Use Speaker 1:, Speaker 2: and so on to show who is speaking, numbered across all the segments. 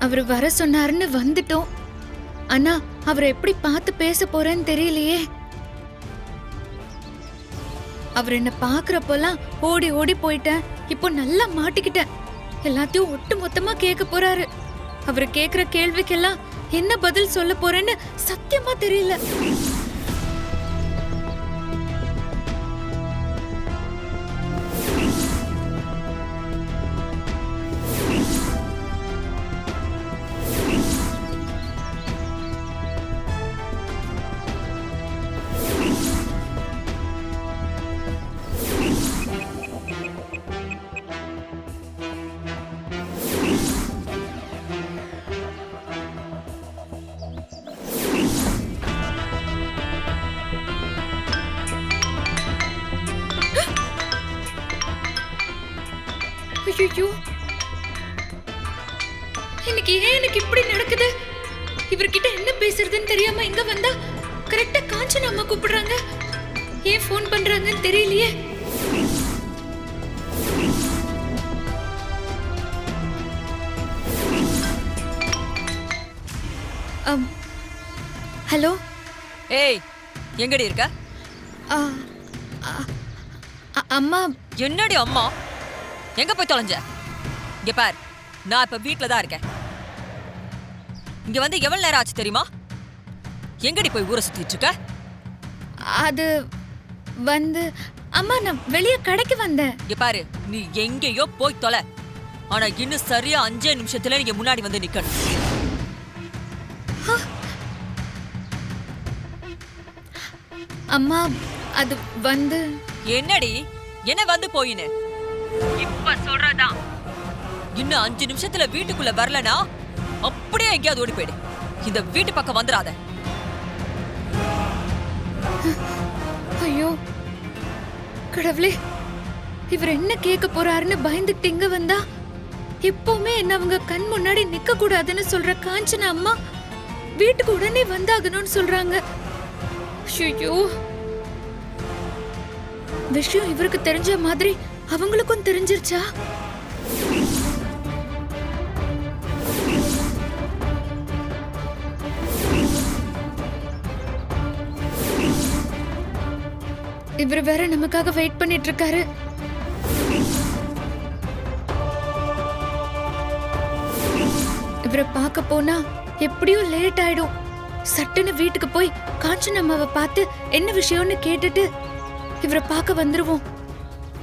Speaker 1: அவரு வர சொன்னாருன்னு வந்துட்டோம். ஆனா அவரை எப்படி பார்த்து பேச போறேன்னு தெரியலையே. அவர் என்ன பாக்குறப்பெல்லாம் ஓடி ஓடி போயிட்டேன். இப்போ நல்லா மாட்டிக்கிட்டேன். எல்லாத்தையும் ஒட்டு மொத்தமா கேட்க போறாரு. அவரு கேக்குற கேள்விக்கெல்லாம் என்ன பதில் சொல்ல போறேன்னு சத்தியமா தெரியல. ஐயோ, இன்னைக்கு ஏன் எனக்கு இப்படி நடக்குது? இவர்கிட்ட என்ன பேசுறதுன்னு தெரியாம இங்க வந்தா கரெக்டா காஞ்சனா அம்மா கூப்பிடுறாங்க. ஏன் ஃபோன் பண்றாங்கன்னு தெரியலையே. ஹலோ.
Speaker 2: ஏய், எங்கடி இருக்க?
Speaker 1: அம்மா.
Speaker 2: என்னடி அம்மா? எங்க போய் தொலைஞ்ச? இங்க பார், நான் இப்ப வீட்ல தான் இருக்கேன். இங்க வந்து எவ்வளவு நேரம் ஆச்சு தெரியுமா? எங்கடி போய் ஊரை சுத்திட்டு இருக்க?
Speaker 1: அது வந்து அம்மா, நான் வெளியே கடைக்கு வந்தேன்.
Speaker 2: இங்க பாரு, நீ எங்கேயோ போய் தொலை. ஆனா இன்னும் சரியா 5 நிமிஷத்துல நீங்க முன்னாடி வந்து நிக்கணும்.
Speaker 1: அம்மா, அது வந்து
Speaker 2: என்னடி? என்ன வந்து போயின்னு இப்ப சொல்றதா? இன்னும் 5 நிமிஷத்துல வீட்டுக்குள்ள வரலனா அப்படியே எங்கேயாவது ஓடி போயிடு. இந்த வீட்டு பக்கம் வந்துடாத.
Speaker 1: ஐயோ கடவுளே, இவர் என்ன கேட்க போறாருன்னு பயந்துட்டு இங்க வந்தா, எப்பவுமே என்ன அவங்க கண் முன்னாடி நிக்க கூடாதுன்னு சொல்ற காஞ்சனா அம்மா வீட்டுக்கு உடனே வந்தாகணும்னு சொல்றாங்க. ஐயோ, விஷயம் இவருக்கு தெரிஞ்ச மாதிரி அவங்களுக்கும் தெரிஞ்சிருச்சா? இவர் வேற நமக்காக வெயிட் பண்ணிட்டு இருக்காரு. இவரை பார்க்க போனா எப்படியும் லேட் ஆயிடும். சட்டுன்னு வீட்டுக்கு போய் காஞ்சனா அம்மாவை பார்த்து என்ன விஷயம்னு கேட்டுட்டு இவரை பார்க்க வந்துருவோம்.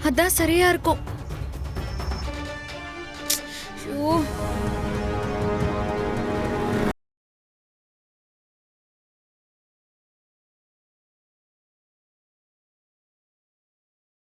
Speaker 1: அதான் சரியா இருக்கும்.